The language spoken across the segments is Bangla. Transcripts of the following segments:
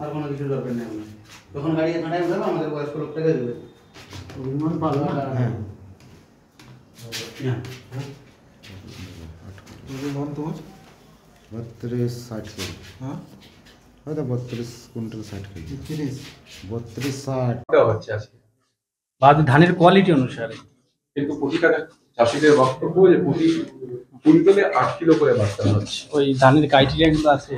আর কোনো কিছু দরকার নেই আমরা তখন গাড়ি ঠান্ডায় উঠাবো আমাদের বয়স্ক লোকটাকে দেবে बत्तीस 60 के हाँ तो 32 कुंटल 60 के 32 60 বাদ ধানের কোয়ালিটি অনুসারে কিন্তু প্রতিটা চাষিদের বক্তব্য যে প্রতি কুইন্টালে 8 কিলো করে বাড়তে হচ্ছে। ওই ধানের ক্রাইটেরিয়া গুলো আছে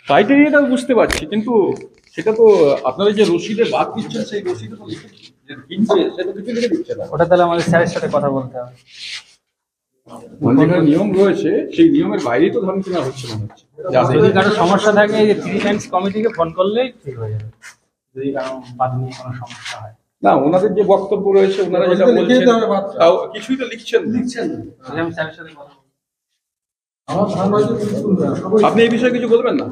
ক্রাইটেরিয়াটা বুঝতে পারছি, কিন্তু সেটা তো আপনারা যে রসিদে বাদ দিচ্ছেন সেই রসিদে তো যে কিনছে সেটা কিছু লিখে দিচ্ছে না। ওটা তাহলে আমাদের স্যারের সাথে কথা বলতে হবে। যেখানে নিয়ম রয়েছে সেই নিয়মের বাইরেই তো ধান কেনা হচ্ছে মনে হচ্ছে। যদি কারো সমস্যা থাকে যে 3 টাইমস কমিটিকে ফোন করলেই ঠিক হয়ে যাবে, যদি কারো বাদ নিয়ে কোনো সমস্যা হয়। না, ওনাদের যে বক্তব্য রয়েছে ওনারা যেটা বলছেন তাও কিছুই তো লিখছেন আমি স্যারের সাথে কথা বলবো। আপনি এই বিষয়ে কিছু বলবেন না?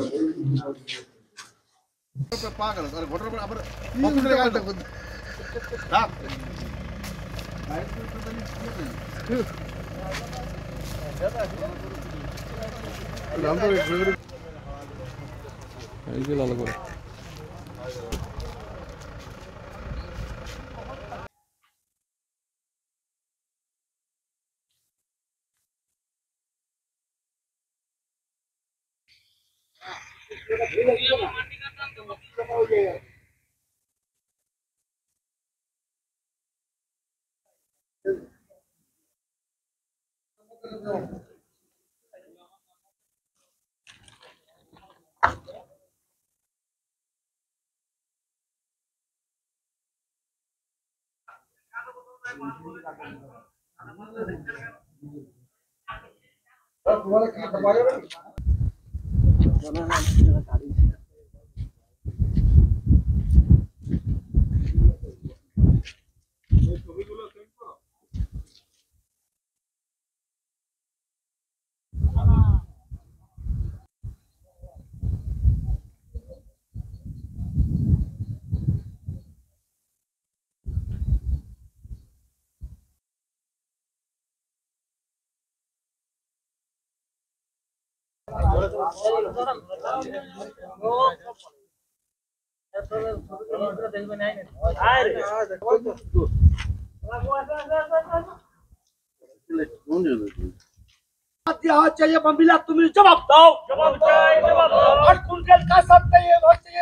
चाहिए बम्बिला तुम्हें जवाब दो, जवाब चाहिए, जवाब दो। और कुंटल का सब चाहिए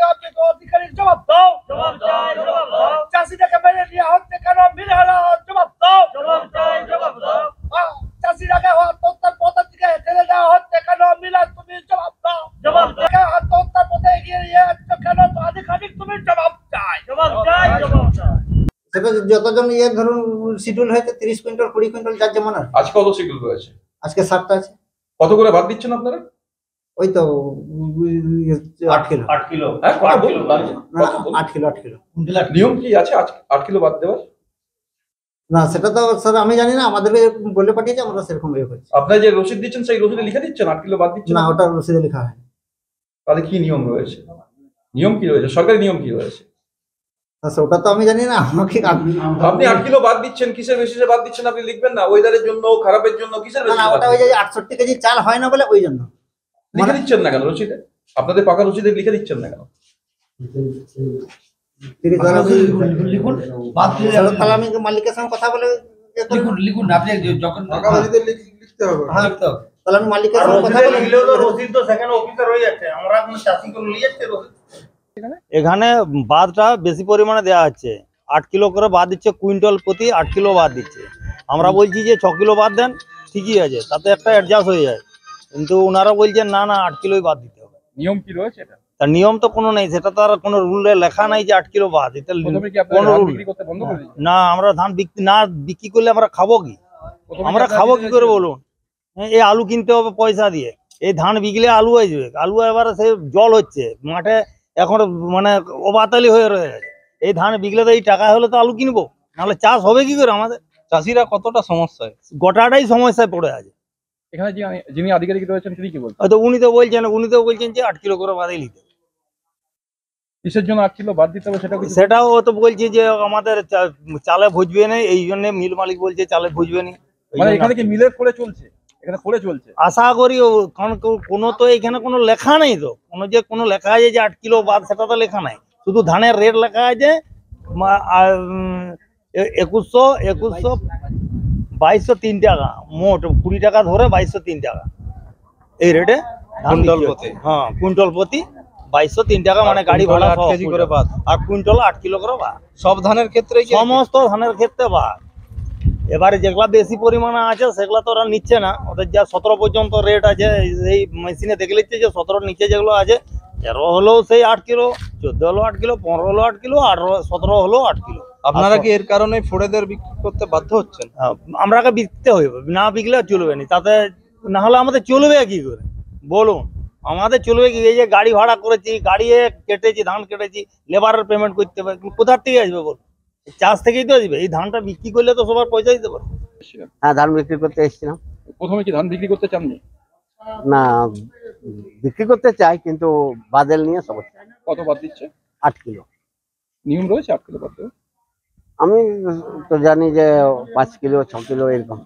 आपके को अधिकारी जवाब दो, जवाब चाहिए, जवाब दो। चासी ने के मैंने लिया होते करो मिल हला जवाब दो, जवाब चाहिए, जवाब दो। चासी लगा हो तो तक पोता के चले जाओ होते करो मिला तुम्हें जवाब दो, जवाब चाहिए। तो तक पोता के ये तो करो तो अधिकारी तुम्हें जवाब चाहिए, जवाब चाहिए, जवाब चाहिए। সেটা যতজন ইয়ে ধরুন শিডিউল হয়েছে 30 কুইন্টাল 20 কুইন্টাল যার যেমন আর আজ কত শিডিউল রয়েছে? আজকে 7টা আছে। কত করে বাদ দিচ্ছেন আপনারা? ওই তো 8 কিলো। 8 কিলো, হ্যাঁ, কত কিলো বলুন? না 8 কিলো 8 কিলো। নিয়ম কি আছে আজ 8 কিলো বাদ দেওয়ার? না সেটা তো স্যার আমি জানি না, আমাদেরকে বলে পাঠিয়েছে আমরা সেরকম ইয়ে করছি। আপনারা যে রসিদ দিচ্ছেন সেই রসিদে লিখে দিচ্ছেন 8 কিলো বাদ দিচ্ছেন? না ওটা রসিদে লেখা হয়। তাহলে কি নিয়ম রয়েছে? নিয়ম কি রয়েছে? সরকারি নিয়ম কি রয়েছে? আচ্ছা ওটা তো আমি জানি না। আমাকে আপনি 8 কিলো বাদ দিচ্ছেন, কিসের বেসিসে বাদ দিচ্ছেন আপনি লিখবেন না? ওয়েদারের জন্য, খারাপের জন্য, কিসের না বেসিসে? ওটা ওই যে 68 কেজি চাল হয় না বলে ওই জন্য লিখে দিচ্ছেন না কেন রসিদে? আপনাদের পাকা রসিদে লিখে দিচ্ছেন না কেন? লিখুন তাহলে আমি মালিকের সঙ্গে কথা বলে লিখুন আপনি যখন লিখতে হবে। হ্যাঁ তাহলে আমি মালিকের সঙ্গে কথা বলে রসিদ তো সেখানে অফিসার হয়ে যাচ্ছে, আমরা কোনো চাষি করে নিয়ে যাচ্ছে রসিদ। এখানে বাদটা বেশি পরিমাণে দেওয়া হচ্ছে, 8 কিলো করে বাদ দিচ্ছে, কুইন্টাল প্রতি 8 কিলো বাদ দিচ্ছে। আমরা বলছি যে 6 কিলো বাদ দেন, ঠিকই আছে, তাতে একটা অ্যাডজাস্ট হয়ে যায়, কিন্তু ওনারা বলছেন না না 8 কিলোই বাদ দিতে হবে। নিয়ম কি রয়েছে এটা? তার নিয়ম তো কোনো নেই, সেটা তো আর কোনো রুলে লেখা নাই যে 8 কিলো বাদ। এটা প্রথমে কি আপনারা কোনো ধান রুল বিক্রি করতে বন্ধ করে দিয়েছেন? না, আমরা ধান বিক্রি করলে আমরা খাবো কি? প্রথমে কি আমরা আপনারা খাবো দিতে কি করে চাইছিলেন? বলুন? এই আলু কিনতে হবে পয়সা দিয়ে, এই ধান বিকলে আলু আসবে, আলু এবারে সে জল হচ্ছে মাঠে, এখন মানে অবাতালি হয়ে রয়েছে। এই ধান বিকলে তো এই টাকা হলে তো আলু কিনবো, নাহলে চাষ হবে কি করে? আমাদের চাষিরা কতটা সমস্যায়? গোটাটাই সমস্যায় পড়ে আছে। এখানে যিনি আধিকারিক রয়েছেন তিনি কি বলছেন? হয়তো উনি তো বলছেন যে 8 কিলো করে বাদই নিতে হবে। কিসের জন্য 8 কিলো বাদ দিতে হবে সেটা কিছু? সেটাও ও তো বলছে যে আমাদের চালে ভুজবে না, এই জন্য মিল মালিক বলছে চালে ভুজবে না। মানে এখানে কি মিলের করে চলছে? এখানে করে চলছে? আশা করি কারণ কোনো তো এখানে কোনো লেখা নেই, তো কোনো লেখা আছে যে 8 কিলো বাদ, সেটা তো লেখা নাই। শুধু ধানের রেট লেখা আছে 2100 2203 টাকা মোট, 20 টাকা ধরে 2203 টাকা এই রেটে কুইন্টাল প্রতি? হ্যাঁ, কুইন্টাল প্রতি 2203 টাকা, মানে গাড়ি ভাড়া 8 কেজি করে বাদ, আর কুইন্টাল 8 কিলো করে বাদ। সব ধানের ক্ষেত্রে কি? সমস্ত ধানের ক্ষেত্রে বাদ। এবারে যেগুলা বেশি পরিমাণে আছে সেগুলা তো ওরা নিচ্ছে না, ওদের যা 17 পর্যন্ত রেট আছে এই মেশিনে দেখে নিচ্ছে যে 17 নিচে যেগুলো আছে 13 হলেও সেই 8 কিলো, 14 হলো 8 কিলো, 15 হলো 8 কিলো, 18 17 হলো 8 কিলো। আপনারা কি এর কারণে ফোড়েদের বিক্রি করতে বাধ্য হচ্ছেন? আমরাকে বিকতে হইবে, না বিকলে চলবে না, তাতে না হলে আমাদের চলবে কি করে বলুন? আমাদের চলবে কি? এই যে গাড়ি ভাড়া করেছি, গাড়ি কেটেছি, ধান কেটেছি, লেবারের পেমেন্ট করতে হবে, কোথার থেকে আসবে বল? চাষ থেকেই তো আসবে। এই ধানটা বিক্রি করলে তো সবার পয়সা দিতে পারবে। হ্যাঁ ধান বিক্রি করতে এসেছিলাম। প্রথমে কি ধান বিক্রি করতে চাননি? না বিক্রি করতে চাই, কিন্তু বাদল নিয়ে সমস্যা। কত বাদ দিচ্ছে? 8 কিলো। নিয়ম রয়েছে 8 কিলো বাদ দেবে? আমি তো জানি যে 5 কিলো 6 কিলো এরকম,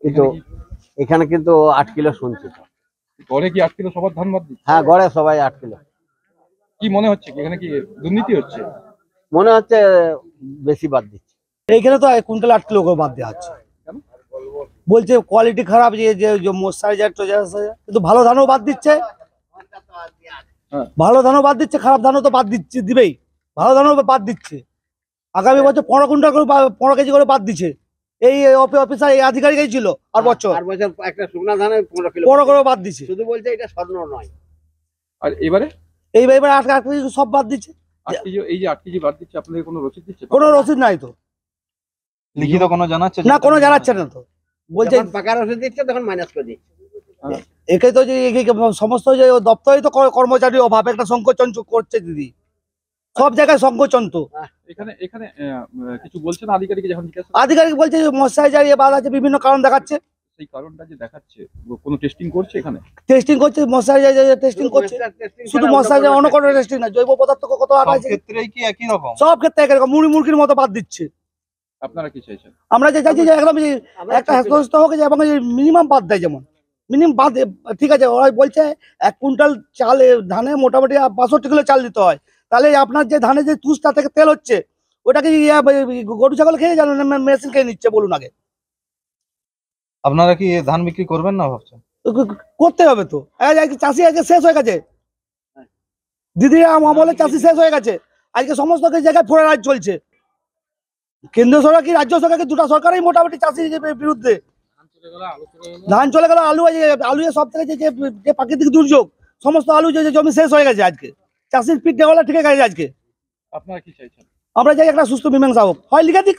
কিন্তু এখানে কিন্তু 8 কিলো শুনছি তো। গড়ে কি 8 কিলো সবার ধান বাদ দিচ্ছে? হ্যাঁ গড়ে সবাই 8 কিলো। কি মনে হচ্ছে কি এখানে কি দুর্নীতি হচ্ছে? মনে হচ্ছে বেশি বাদ দিচ্ছে। এইখানে তো কুইন্টাল 8 কিলো করে বাদ দেওয়া হচ্ছে। কেন? বলছে কোয়ালিটি খারাপ, যে মশারিজার কিন্তু ভালো ধানও বাদ দিচ্ছে, হ্যাঁ। ভালো ধানও বাদ দিচ্ছে, খারাপ ধানও তো বাদ দিচ্ছে, দিবেই। ভালো ধানও বাদ দিচ্ছে। আগামী বছর 15 কুইন্টাল করে 15 কেজি করে বাদ দিচ্ছে। এই অফিসার এই আধিকারিকই ছিল আর বছর একটা শুকনা ধানে 15 কিলো 15 করে বাদ দিচ্ছে। শুধু বলছে এটা স্বর্ণ নয়। আর এবারে এইবার 8 কেজি সব বাদ দিচ্ছে, 8 কেজি, এই যে 8 কেজি বাদ দিচ্ছে আপনাদের কোনো রসিদ দিচ্ছে? কোনো রসিদ নাই তো, লিখিত কোনো জানাচ্ছে? না কোনো জানাচ্ছে না তো। বলছে যখন পাকা রসিদ দিচ্ছে তখন মাইনাস করে দিচ্ছে। একে তো যে সমস্ত যে দপ্তরে তো কর্মচারী অভাব, একটা সংকোচন করছে দিদি, সব জায়গায় সংকোচন তো। এখানে এখানে কিছু বলছেন আধিকারিক যখন জিজ্ঞাসা? আধিকারিক বলছে যে মশাই যারিয়ে বাদ আছে, বিভিন্ন কারণ দেখাচ্ছে, সেই কারণটা যে দেখাচ্ছে কোনো টেস্টিং করছে এখানে? টেস্টিং করছে, মশাই টেস্টিং করছে, শুধু মশাই অন্য কোনো টেস্টিং না, জৈব পদার্থ কত আর সব আছে, ক্ষেত্রেই কি একই রকম? সব ক্ষেত্রে একরকম মুরগির মতো বাদ দিচ্ছে। আপনারা কি চাইছেন? আমরা যে চাইছি যে একদম একটা হেস্তস্ত হোক, যে এবং মিনিমাম বাদ দেয়, যেমন মিনিমাম বাদ। ঠিক আছে, ওরা বলছে 1 কুইন্টাল চাল ধানে মোটামুটি 62 কিলো চাল দিতে হয়, তাহলে আপনার যে ধানে যে তুষটা থেকে তেল হচ্ছে ওটাকে গরু ছাগল খেয়ে যান, মেশিন খেয়ে নিচ্ছে বলুন? আগে আপনারা কি ধান বিক্রি করবেন না ভাবছেন? করতে হবে তো, চাষি আজকে শেষ হয়ে গেছে, দিদি আমলে চাষি শেষ হয়ে গেছে। আজকে সমস্ত জায়গায় ফোড়া রাজ চলছে, কেন্দ্রীয় সরকার কি রাজ্য সরকার কি, দুটো সরকারই মোটামুটি চাষির বিরুদ্ধে। ধান চলে গেল, আলু আলু সব থেকে যে প্রাকৃতিক দুর্যোগ, সমস্ত আলু যে জমি শেষ হয়ে গেছে, আজকে চাষির পিঠ দেওয়ালা ঠিক আছে। আজকে আপনারা কি চাইছেন? আমরা চাই একটা সুস্থ মীমাংসা হোক, হয় লিখে দিক,